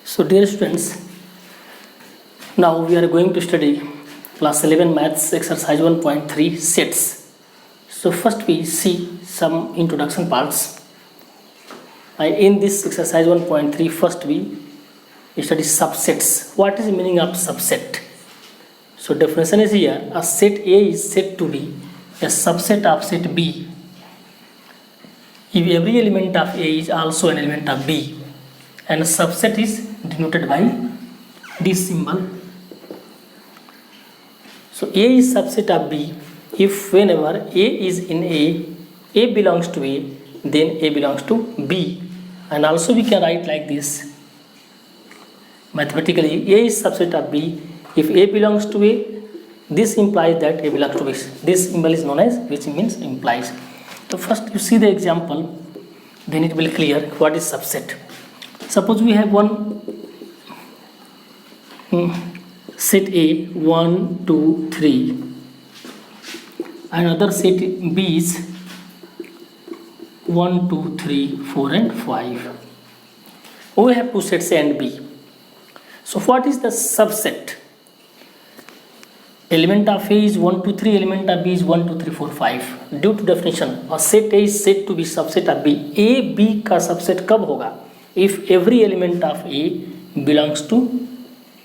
So dear students, now we are going to study class 11 maths exercise 1.3 sets. So first we see some introduction parts. In this exercise 1.3, first we study subsets. What is the meaning of subset? So definition is here: a set A is said to be a subset of set B if every element of A is also an element of B, and a subset is denoted by this symbol. So A is subset of B if whenever A is in A belongs to A, then A belongs to B. And also we can write like this mathematically: A is subset of B if A belongs to A, this implies that A belongs to B. This symbol is known as, which means implies. So first you see the example, then it will clear what is subset. Suppose we have one set A 1, 2, 3, another set B is 1, 2, 3, 4 and 5. We have two sets A and B. So what is the subset? Element of A is 1, 2, 3, element of B is 1, 2, 3, 4, 5. Due to definition, a set A is said to be subset of B. A B का subset कब होगा? If every element of A belongs to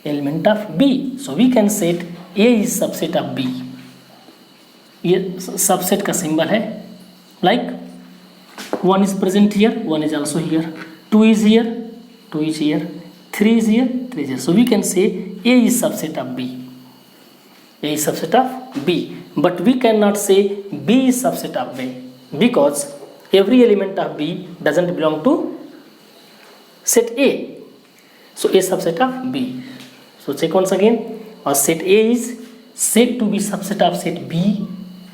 element of B. So we can say A is subset of B. ये subset का symbol है. Like 1 is present here, 1 is also here. 2 is here, 2 is here. 3 is here, 3 is here. So we can say A is subset of B. A is subset of B. But we cannot say B is subset of B, because every element of B doesn't belong to set A. So A is subset of B. So check once again. A set A is said to be subset of set B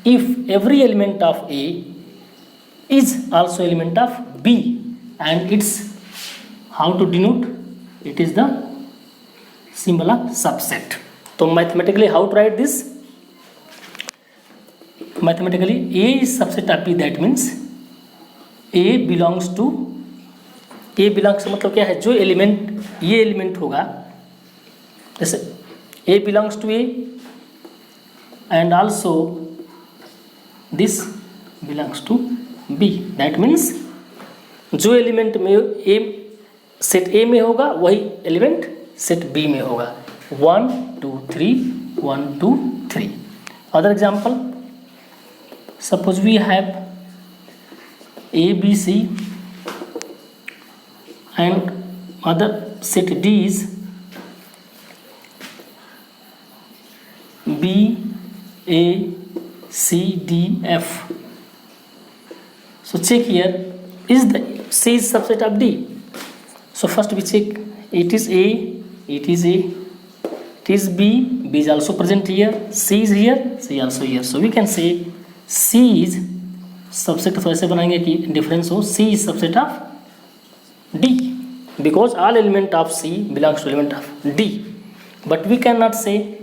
if every element of A is also element of B. And it's how to denote? It is the symbol of subset. So mathematically how to write this? Mathematically A is subset of B, that means A belongs to, A belongs मतलब क्या है? जो element, ये element होगा, जैसे A belongs to A and also this belongs to B. That means जो element में A set A में होगा वही एलिमेंट सेट B में होगा. 1, 2, 3, 1, 2, 3. Other example, suppose we have A, B, C and other set D is B, A, C, D, F. So check here, is the C is subset of D. So first we check, it is A, it is A, it is B, B is also present here, C is here, C also here. So we can say C is subset of, ऐसे बनाएंगे कि difference हो, C is subset of D, because all element of C belongs to element of D. But we cannot say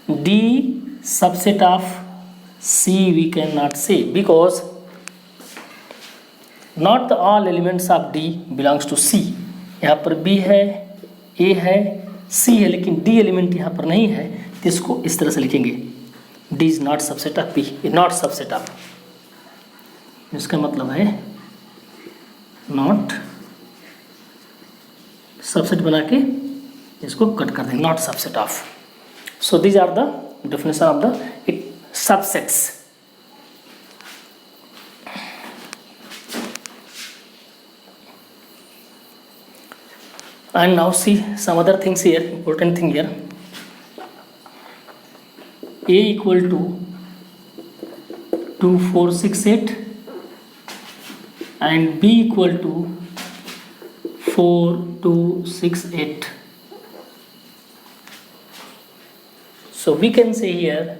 D subset of C, we cannot say, because not all elements of D belongs to C. यहाँ पर B है, A है, C है, लेकिन D element यहाँ पर नहीं है, तो इसको इस तरह से लिखेंगे, D is not subset of B, not subset of. इसका मतलब है not subset बना के इसको कट कर देंगे, not subset of. So these are the definition of the subsets. And now see some other things here, important thing here. A equal to 2, 4, 6, 8 and B equal to 4, 2, 6, 8. So we can say here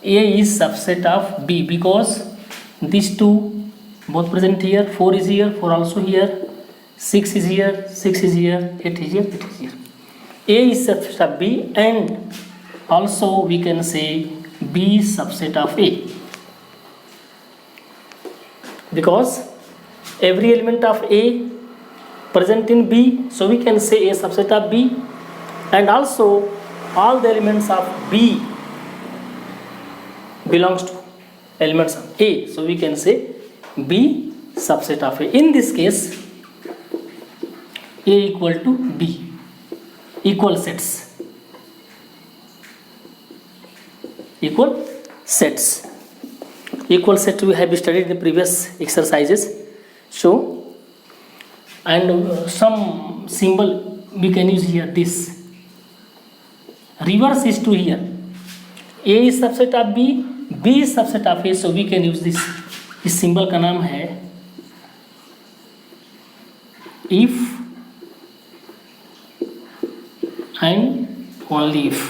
A is subset of B because these two both present here. 4 is here, 4 also here, 6 is here, 6 is here, 8 is here, 8 is here. A is subset of B, and also we can say B is subset of A because every element of A present in B, so we can say A subset of B. And also all the elements of B belongs to elements of A, so we can say B subset of A. In this case, A equal to B, equal sets. Equal sets. Equal set we have studied in the previous exercises. So, and some symbol we can use here, this. Reverse is to here. A is subset of B, B is subset of A, so we can use this. इस symbol का नाम है if and only if.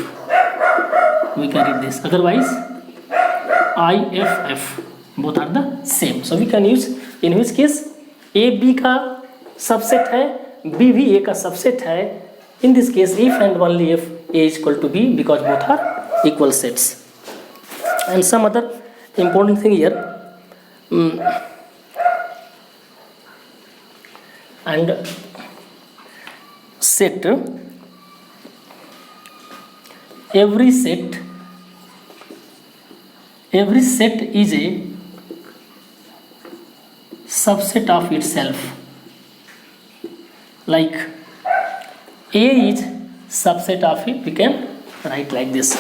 We can read this. Otherwise, IFF both are the same. So we can use, in which case A B का subset है, B भी A का subset है. In this case, if and only if A is equal to B, because both are equal sets. And some other important thing here. And set, every set is a subset of itself. Like A is subset of it, we can write like this.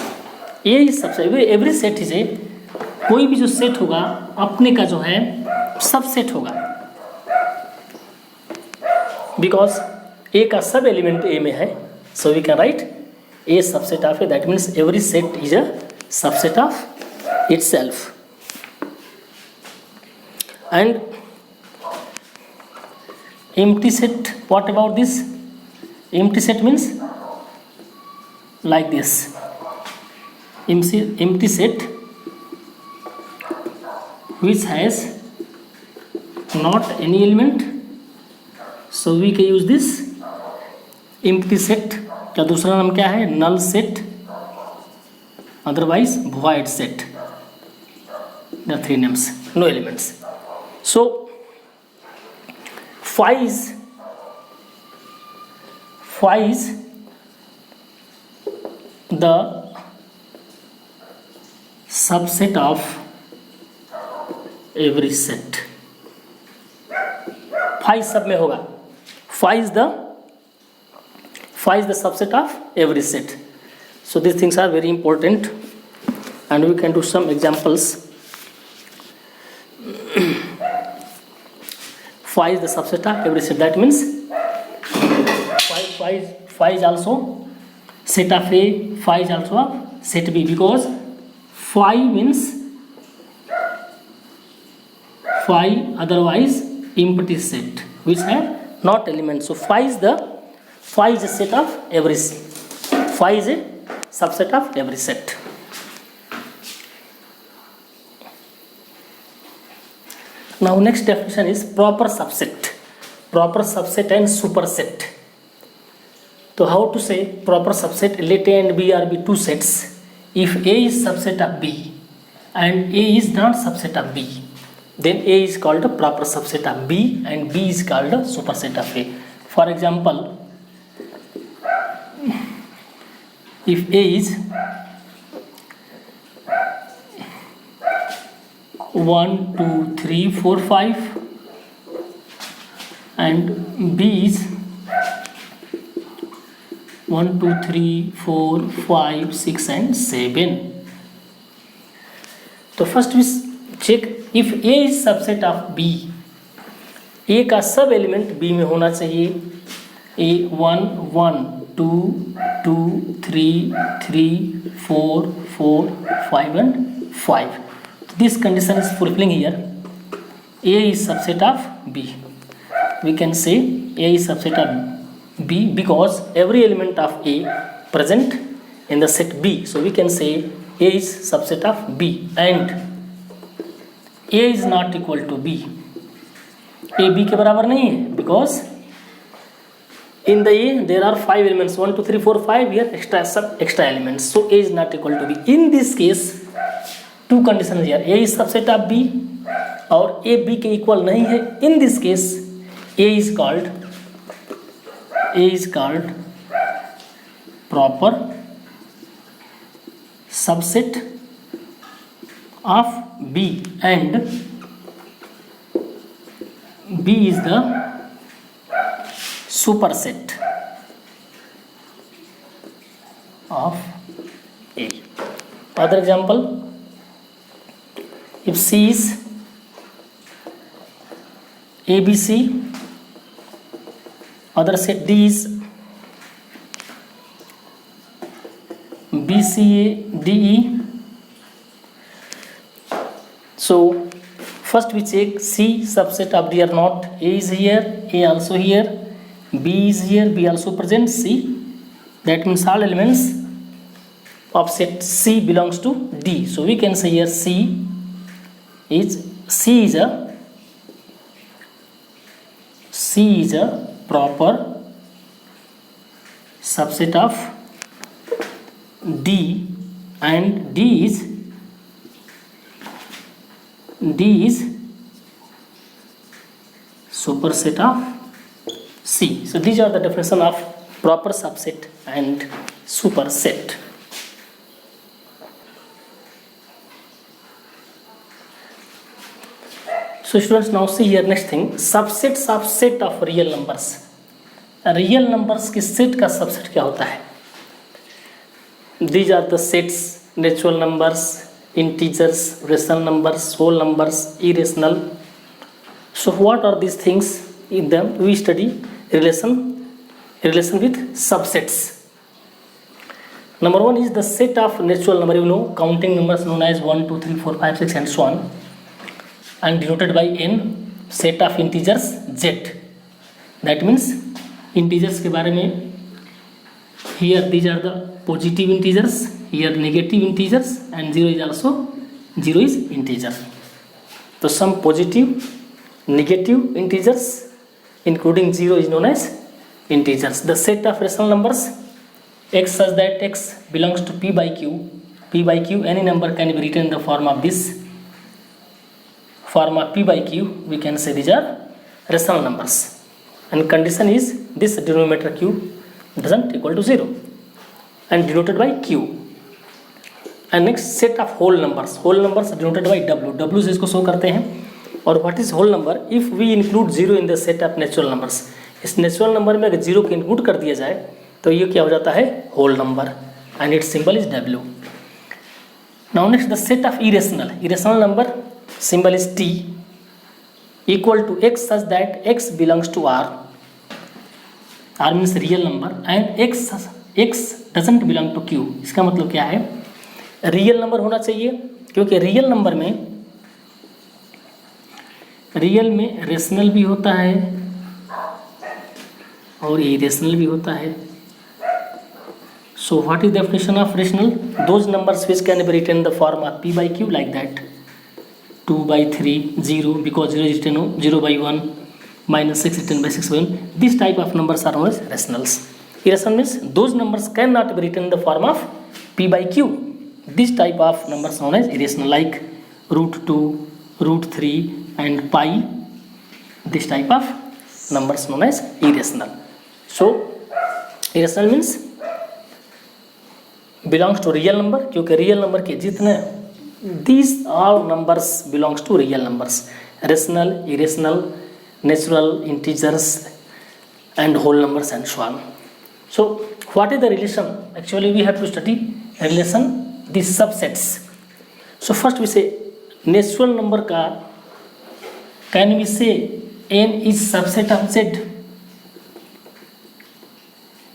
A is subset, every set is a, कोई भी जो set होगा अपने का जो है subset होगा, because ए का सब एलिमेंट ए में है, so we can write A subset of A. That means every set is a subset of itself. And empty set, what about this? Empty set means like this. Empty set which has not any element, so we can use this empty set. का दूसरा नाम क्या है? null set, otherwise void set. There are three names, no elements. So phi is the subset of every set. Phi सब में होगा. Phi is the subset of every set. So these things are very important, and we can do some examples. Phi is the subset of every set. That means phi is also set of A, phi is also of set B, because phi means phi, otherwise empty set which have not elements. So phi is a set of every set. Phi is a subset of every set. Now next definition is proper subset. Proper subset and superset. So how to say proper subset? Let A and B are be two sets. If A is subset of B and A is not subset of B, then A is called a proper subset of B and B is called a superset of A. For example, if A is 1, 2, 3, 4, 5 and B is 1, 2, 3, 4, 5, 6 and 7. So first we check if A is subset of B. A का सब element B में होना चाहिए. A 1, 1, 2, 2, 3, 3, 4, 4, 5 and 5. This condition is fulfilling here. A is subset of B. We can say A is subset of B because every element of A present in the set B. So we can say A is subset of B and A is not equal to B. A B के बराबर नहीं है because in the A there are 5 elements, 1, 2, 3, 4, 5 here extra elements. So A is not equal to B. In this case, two conditions here. A is subset of B और A B के equal नहीं है. In this case, A is called A is called proper subset of B and B is the superset of A. Other example, if C is ABC, other set D is BCA DE. So first we check C subset of D or not. A is here, A also here, B is here, B also present, C. That means all elements of set C belongs to D. So we can say here C is a proper subset of D and D is superset of C. So these are the definition of proper subset and superset. So students, now see here next thing, subsets of set of real numbers. Real numbers के set का subset क्या होता है? These are the sets: natural numbers, integers, rational numbers, whole numbers, irrational. So what are these things? In them we study relation with subsets. Number one is the set of natural number. You know, counting numbers known as 1, 2, 3, 4, 5, 6 and so on, and denoted by n. Set of integers z. That means integers के बारे में, here these are the positive integers, here negative integers, and 0 is integer. So some positive, negative integers including 0 is known as integers. The set of rational numbers x such that x belongs to p by q. P by q, any number can be written in the form of this form of p by q. We can say these are rational numbers, and condition is this denominator q doesn't equal to 0 and denoted by q. And next, set of whole numbers. Whole numbers denoted by w. w से इसको show करते हैं. और what is whole number? If we include 0 in the set of natural numbers. इस natural number में अगर 0 को include कर दिया जाए तो ये क्या हो जाता है? whole number, and its symbol is w. Now next, the set of irrational. Irrational number symbol is t, equal to x such that x belongs to r. r means real number, and x doesn't belong to q. इसका मतलब क्या है? Real number होना चाहिए, क्योंकि real number में rational भी होता है और इरेशनल भी होता है. So what is the definition of rational? Those numbers which can be written in the form of p by q, like that 2 by 3, 0 because 0 is written 0 by 1, minus 6 written by 6 by 1. This type of numbers are known as rationals. Irrational means those numbers cannot be written in the form of p by q. This type of numbers known as irrational, like √2, √3 and pi. This type of numbers known as irrational. So irrational means belongs to real number, क्योंकि real number के जितने, these all numbers belongs to real numbers. Rational, irrational, natural, integers and whole numbers and so on. So what is the relation? Actually we have to study relation these subsets. So first we say natural number का, can we say n is subset of z?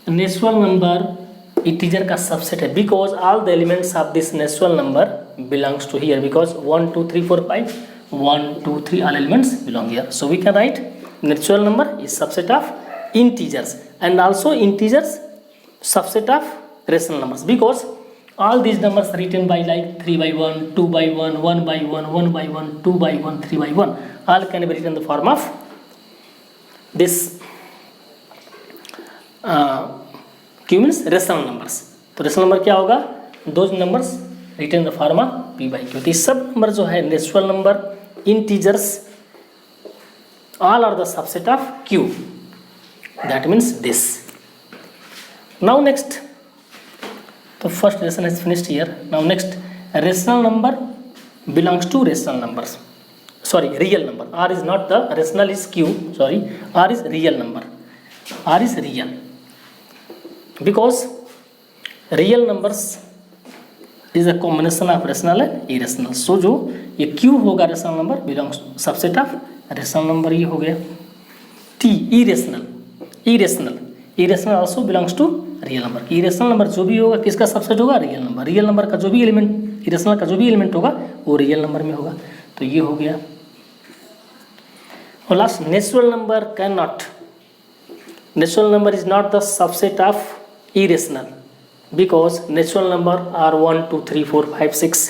Natural number integer का subset है, because all the elements of this natural number belongs to here, because 1, 2, 3, 4, 5, 1, 2, 3 all elements belong here. So we can write natural number is subset of integers, and also integers subset of rational numbers, because all these numbers written by like 3 by 1, 2 by 1, 1 by 1, 1 by 1, 2 by 1, 3 by 1, all can be written in the form of this q means rational numbers. तो rational number क्या होगा? Those numbers written in the form of p by q. तो सब number जो है natural number, integers, all are the subset of q. That means this. Now next, the first relation is finished here. Now next, rational number belongs to rational numbers. Sorry, real number. R is not the rational, is Q. Sorry, R is real number. R is real because real numbers is a combination of rational and irrational. So जो ये Q होगा rational number belongs to subset of rational number, ये हो गया. T irrational also belongs to real number. Irrational number जो भी होगा किसका सबसेट होगा? Real number. रियल नंबर का जो भी एलिमेंट, इरेशनल का जो भी एलिमेंट होगा वो रियल नंबर में होगा. तो ये हो गया. और last, natural number can not, natural number is not the subset of irrational because natural number are 1 2 3 4 5 6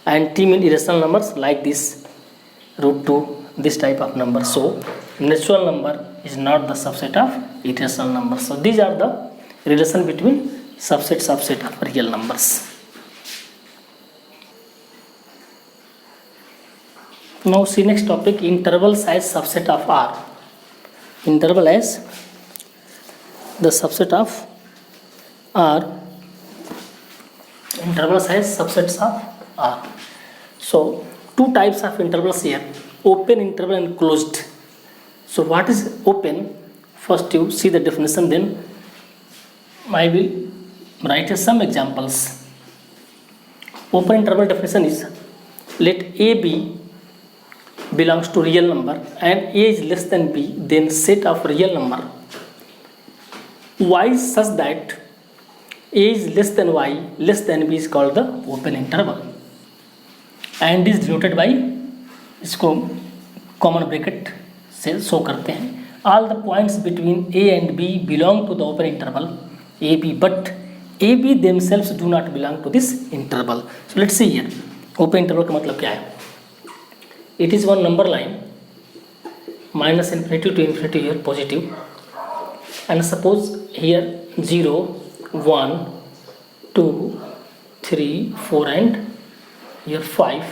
and T mean irrational numbers like this √2, this type of number. So natural number is not the subset of irrational numbers. So these are the relation between subset of real numbers. Now see next topic, interval size subset of R. Interval as the subset of R, interval size subsets of R. So two types of intervals here, open interval and closed. So what is open? First you see the definition, then I will write some examples. Open interval definition is, let A B belongs to real number and A is less than B, then set of real number Y such that A is less than Y less than B is called the open interval and is denoted by, इसको common bracket से show करते हैं. All the points between A and B belong to the open interval AB, but AB themselves do not belong to this interval. So let's see here, open interval का मतलब क्या है? It is one number line minus infinity to infinity here positive, and suppose here 0 1 2 3 4 and here 5.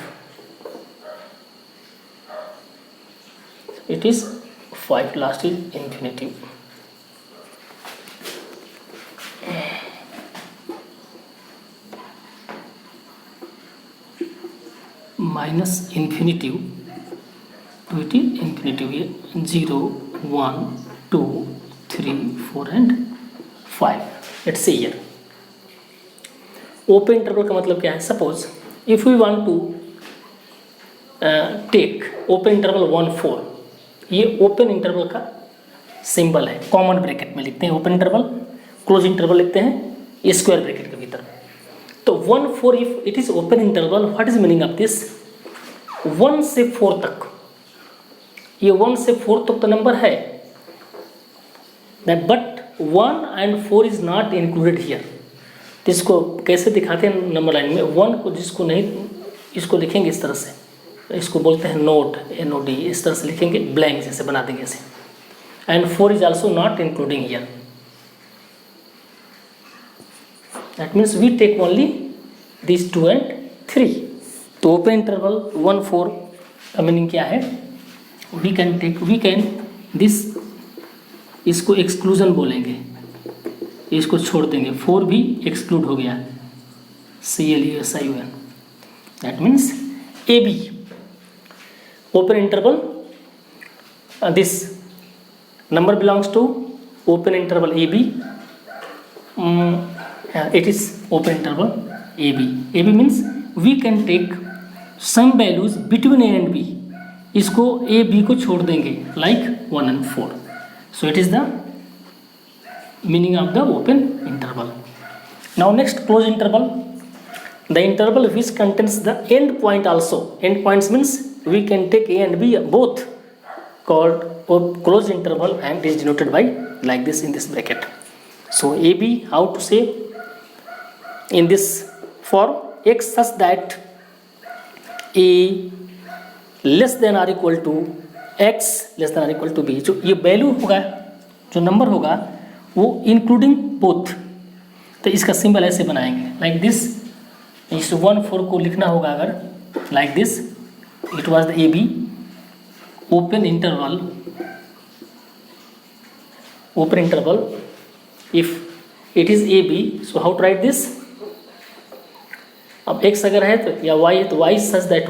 It is 5, last is infinity. Minus infinity to it is infinity here 0 1 2 3 4 and 5. Let's see here, open interval का मतलब क्या है? Suppose if we want to take open interval 1 4, ये open interval का symbol है, common bracket में लिखते हैं ओपन इंटरवल, क्लोज इंटरवल लिखते हैं स्क्वायर ब्रैकेट के भीतर. तो 1 4 if it is open interval, what is meaning of this? 1 से 4 तक, ये 1 से 4 तक तो नंबर है, but 1 and 4 is not included here. इसको कैसे दिखाते हैं नंबर लाइन में? 1 को जिसको नहीं, इसको लिखेंगे इस तरह से, इसको बोलते हैं नोट, NOD, इस तरह से लिखेंगे, ब्लैंक जैसे बना देंगे इसे. And 4 is also not including here. That means we take only this 2 and 3. तो ओपन इंटरवल 1 4 का मीनिंग क्या है? वी कैन दिस, इसको एक्सक्लूजन बोलेंगे, इसको छोड़ देंगे, 4 भी एक्सक्लूड हो गया, CLUSION. That means AB open interval, this number belongs to open interval AB. It is open interval AB. AB means we can take some values between A and B. इसको A B को छोड़ देंगे like 1 and 4. So it is the meaning of the open interval. Now next, closed interval, the interval which contains the end point also. End points means we can take A and B both, called closed interval, and is denoted by like this in this bracket. So AB, how to say in this form? X such that A less than or equal to X less than or equal to B. जो ये value होगा, जो number होगा वो including both, तो इसका symbol ऐसे बनाएंगे लाइक दिस. इस 1 4 को लिखना होगा अगर like this, it was the AB open interval if it is A B, so how to write this. अब x अगर है तो या y है तो y such that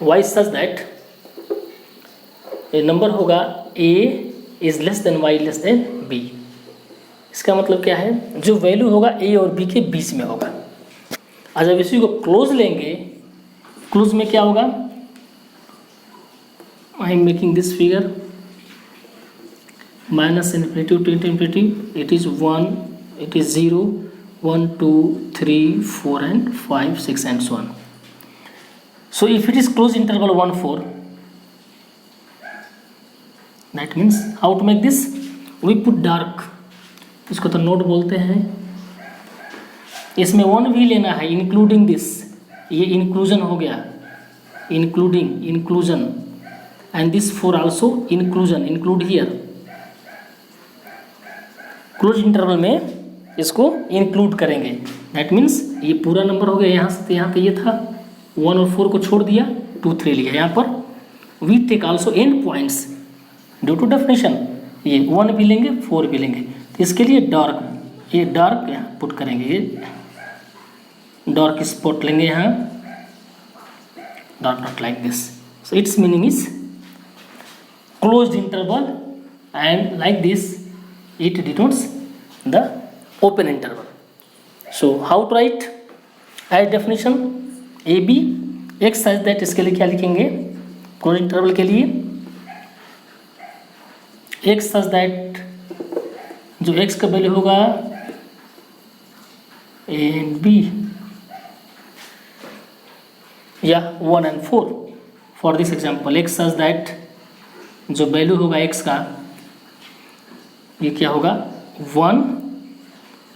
y such that ये नंबर होगा a is less than y less than b। इसका मतलब क्या है, जो वैल्यू होगा a और b के बीच में होगा। और जब इसी को क्लोज लेंगे, क्लोज में क्या होगा, I am making this figure minus infinity to infinity, it is 1, it is 0, 1 2 3 4 and 5 6 and so on. So if it is closed interval 1 4, that means how to make this, we put dark, इसको तो note बोलते हैं। इसमें 1 भी लेना है including this, ये inclusion हो गया, including inclusion, and this 4 also inclusion, include here. Close interval में इसको इंक्लूड करेंगे, दैट मीन्स ये पूरा नंबर हो गया। यहाँ से यहाँ पे ये था 1 और 4 को छोड़ दिया, 2 3 लिया। यहाँ पर we take also end points due to definition, ये 1 भी लेंगे 4 भी लेंगे। तो इसके लिए डार्क, ये डार्क यहाँ पुट करेंगे, ये डार्क स्पॉट लेंगे यहाँ, dark not like this. So it's meaning is closed interval and like this it denotes the open interval. So how to write as definition, a b x such that, इसके लिए क्या लिखेंगे close interval के लिए, x such that जो x का value होगा a and b या 1 and 4। For this example x such that जो वैल्यू होगा x का, ये क्या होगा 1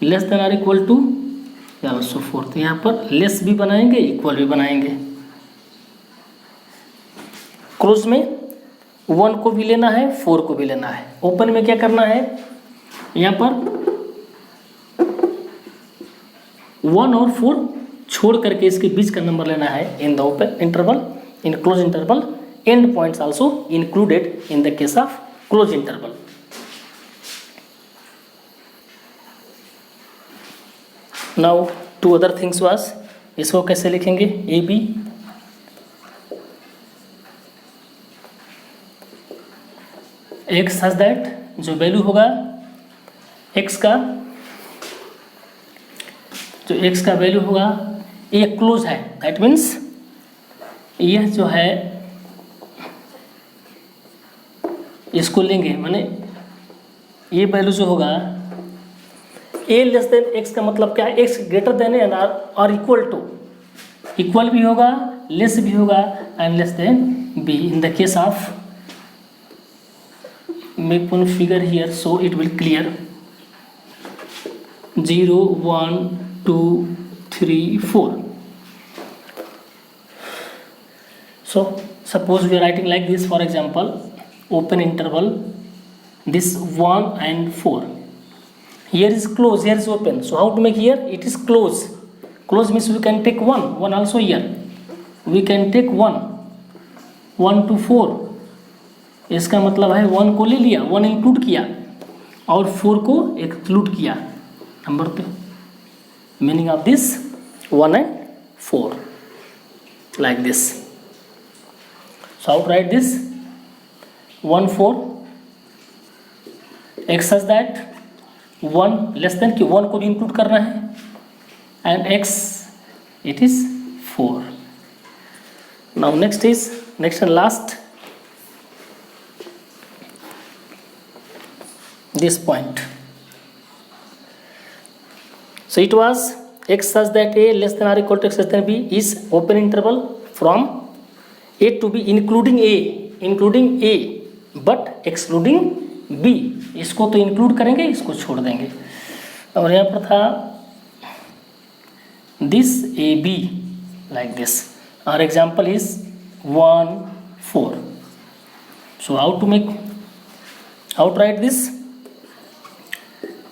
less than or equal to या ऑल्सो 4। तो यहाँ पर लेस भी बनाएंगे इक्वल भी बनाएंगे। क्लोज में 1 को भी लेना है 4 को भी लेना है। ओपन में क्या करना है, यहाँ पर 1 और 4 छोड़ करके इसके बीच का नंबर लेना है in the open interval, in close interval. End points also included in the case of close interval. Now two other things was, इसको कैसे लिखेंगे, A B x such that जो वैल्यू होगा एक्स का, जो एक्स का वैल्यू होगा ये क्लोज है, दैट मीन्स यह जो है इसको लेंगे, माने ये वैल्यू जो होगा ए लेस देन एक्स का मतलब क्या है, x greater than and or equal to, equal भी होगा लेस भी होगा and less than B. In the case of make one figure here so it will clear, 0 1 2 3 4. So suppose we are writing like this, for example open interval, this 1 and 4, here is close, here is open. So how to make here, it is close, close means we can take 1 also, here we can take 1 to 4, इसका मतलब है 1 को ले लिया, 1 include किया और 4 को exclude किया नंबर पे। Meaning of this 1 and 4 like this. So how to write this, 1 4 x such that 1 less than कि 1 को भी इंक्लूड करना है and x it is 4। Now next and last this point. So it was x such that a less than or equal to x less than b is open interval from a to b including a but excluding b। इसको तो include करेंगे, इसको छोड़ देंगे। और यहाँ पर था this a b like this। our example is 1 4। so how to write this,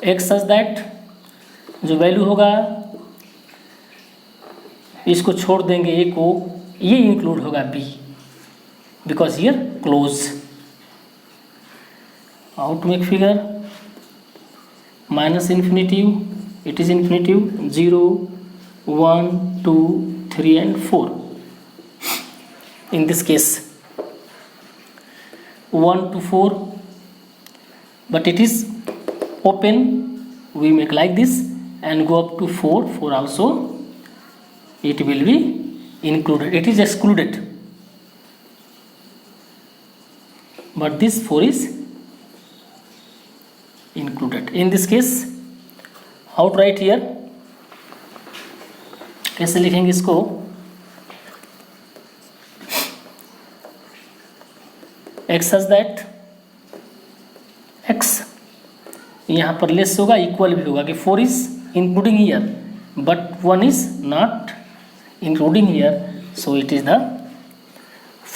x such that जो वैल्यू होगा इसको छोड़ देंगे ए को, ये इंक्लूड होगा B because here close. How to make figure, minus infinitive, it is infinitive, 0, 1, 2, 3 and 4. In this case 1 to 4, but it is open, we make like this and go up to 4 also it will be included, it is excluded, but this 4 is included. In this case how to write here, कैसे लिखेंगे इसको, x such that x यहाँ पर less होगा, equal भी होगा कि 4 is including here but 1 is not including here, so it is the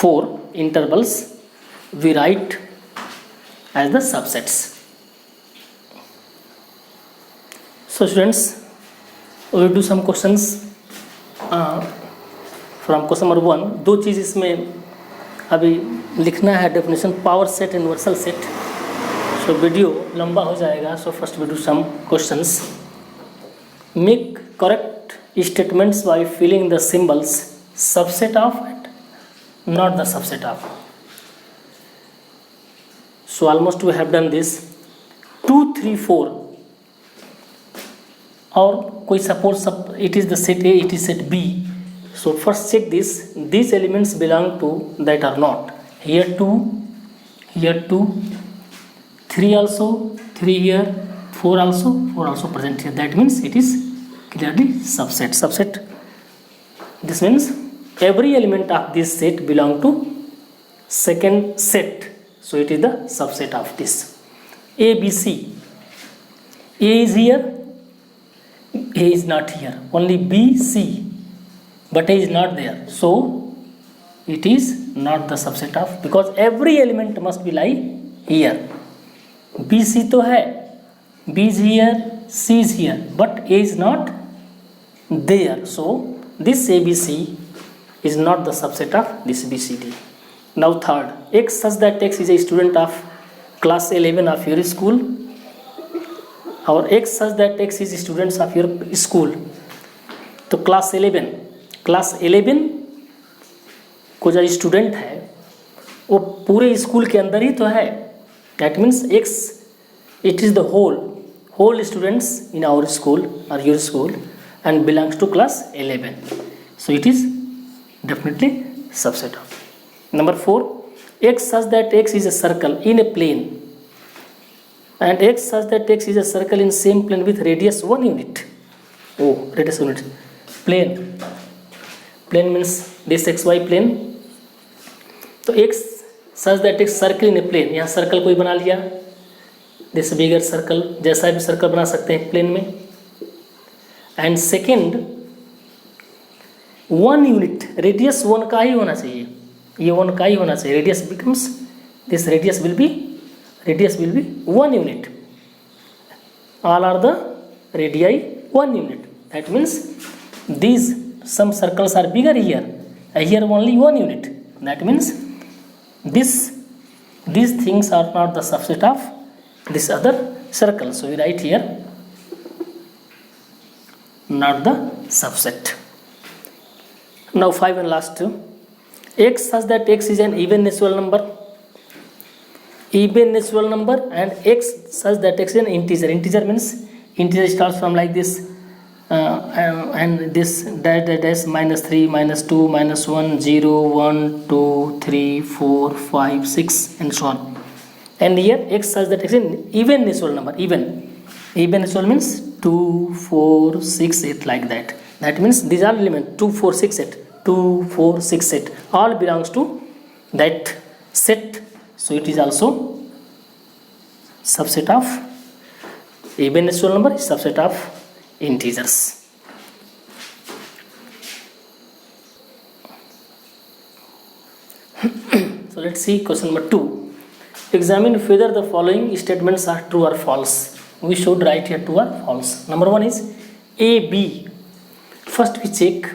4 intervals we write as the subsets. So students, we will do some questions from question number 1. दो चीज़ इसमें अभी लिखना है, definition power set, universal set. So video लंबा हो जाएगा, so first we do some questions. Make correct statements by filling the symbols subset of and not the subset of. So almost we have done this. 2, 3, 4 और कोई suppose it is the set A, it is set B. So first check this, these elements belong to that or not. Here 2, here 2, 3 also, 3 here, 4 also present here. That means it is clearly subset. Subset. This means every element of this set belong to second set. So it is the subset of this. A, B, C. A is here, A is not here. Only B, C. But A is not there, so it is not the subset of, because every element must be lie here. B, C तो है, B is here, C is here, but A is not there, so this ABC is not the subset of this BCD. Now third, X such that X is a student of class 11 of your school, or X such that X is students of your school. तो class 11 को जो student है वो पूरे school के अंदर ही तो है. That means x it is the whole students in our school और your school and belongs to class 11. So it is definitely subset of. Number 4, x such that x is a circle in a plane and x such that x is a circle in same plane with radius 1 unit. O radius unit. Plane means this x y plane. तो x such that x circle in a plane, यहाँ circle कोई बना लिया, this bigger circle, जैसा भी circle बना सकते हैं प्लेन में. एंड सेकेंड 1 यूनिट, रेडियस 1 का ही होना चाहिए, ये 1 का ही होना चाहिए. Radius becomes this radius will be 1 unit. All are the radii 1 unit. That means these some circles are bigger here, here only 1 unit. That means these things are not the subset of this other circle, so we write here not the subset. Now 5 and last, x such that x is an even natural number, and x such that x is an integer means integer starts from like this, and this dash -3, -2, -1, 0, 1, 2, 3, 4, 5, 6 and so on. And here x such that x is an even natural number. Even natural means 2, 4, 6, 8 like that. That means these are elements 2, 4, 6, 8. 2, 4, 6, 8 all belongs to that set. So it is also subset of even natural number, is subset of integers. So let's see question number 2. Examine whether the following statements are true or false. We should write here true or false. Number 1 is A, B. First we check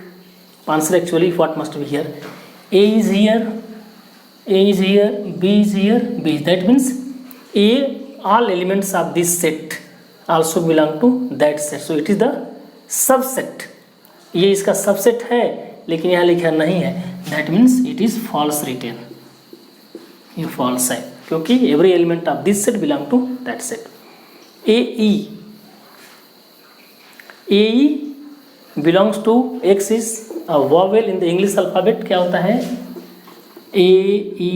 answer actually what must be here. A is here, B is here, B. That means A, all elements of this set also belong to that set, so it is the subset. ये इसका subset है लेकिन यहाँ लिखा नहीं है, that means it is false written, ये false है क्योंकि every element of this set belong to that set. AE belongs to X is a vowel in the English alphabet. क्या होता है? A, E,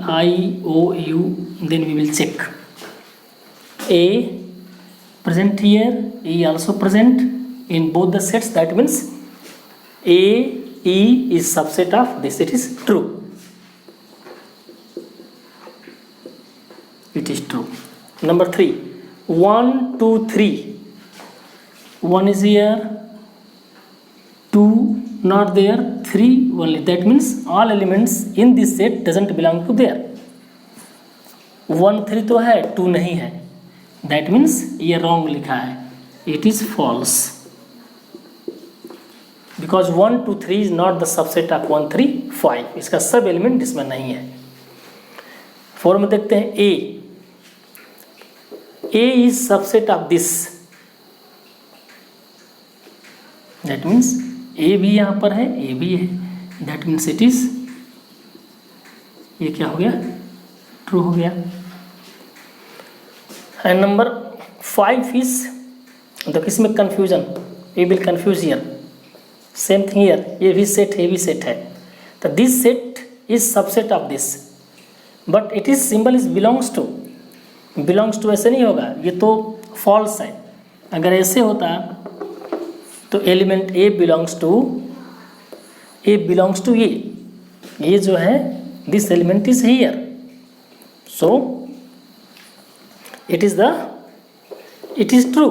I, O, U. Then we will check. A present here, E also present in both the sets. That means A, E is subset of this. It is true. It is true. Number 3. 1, 2, 3. 1 is here, 2 not there, 3 only. That means all elements in this set doesn't belong to there. 1, 3 तो है, 2 नहीं है. That means ये wrong लिखा है. It is false. Because 1, 2, 3 is not the subset of 1, 3, 5. इसका सब element इसमें नहीं है. 4 में देखते हैं A. A is subset of this. That means A भी यहाँ पर है, A भी है. That means it is, ये क्या हो गया? True हो गया. And number 5 is, तो किसमें confusion? We will confuse here. Same thing here. ये भी set है, ये भी set है. तो this set is subset of this. But it is symbol is belongs to. Belongs to ऐसे नहीं होगा, ये तो false है. अगर ऐसे होता तो एलिमेंट A बिलोंग्स टू ये जो है this element is here, so it is true.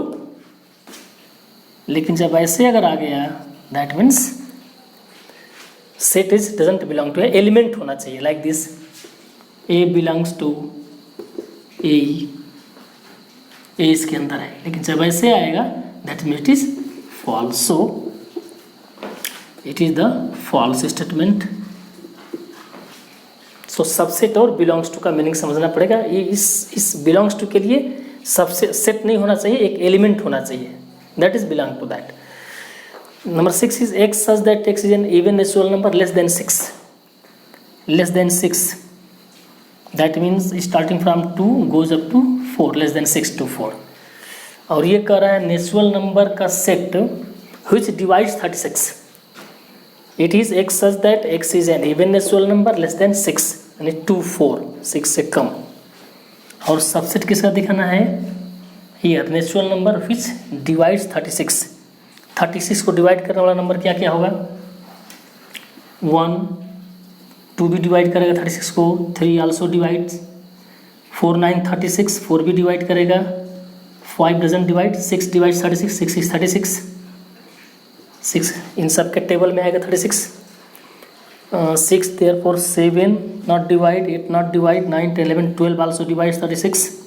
लेकिन जब ऐसे अगर आ गया that means set is doesn't belong to, element होना चाहिए like this. A belongs to A इसके अंदर है, लेकिन जब ऐसे आएगा that means it is false. So it is the false statement. So subset और belongs to का मीनिंग समझना पड़ेगा. ये इस belongs to के लिए सबसे सेट नहीं होना चाहिए, एक एलिमेंट होना चाहिए. That is belong to that. Number 6 is X such that X is an even natural number less than 6. Less than 6. That means starting from 2 goes up to 4. Less than 6 to 4. और ये कह रहा है natural number का set which divides 36. It is X such that X is an even natural number less than 6 यानी 2, 4, 6 से कम. और subset किसका दिखाना है? Here natural number which divides 36. 36 को डिवाइड करने वाला नंबर क्या क्या होगा? 1, 2 भी डिवाइड करेगा 36 को, 3 also divides, 4, 9, 36, 4 भी डिवाइड करेगा, 5 doesn't divide, 6 divides 36, 6 is 36, 6 इन सब के टेबल में आएगा 36. 6 therefore 7 not divide, 8 not divide, 9, 10, 11, 12 also divides 36,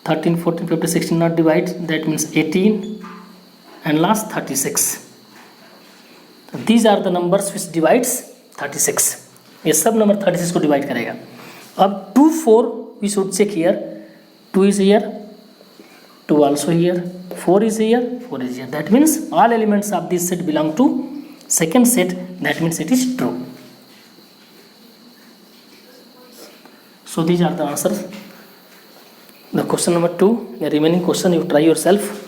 13, 14, 15, 16 not divide, that means 18 and last 36. These are the numbers which divides 36. ये सब नंबर 36 को डिवाइड करेगा. अब 2, 4 we should check here. 2 is here, 2 also here, 4 is here, 4 is here. That means all elements of this set belong to second set. That means it is true. So these are the answers. The question number 2, the remaining question you try yourself.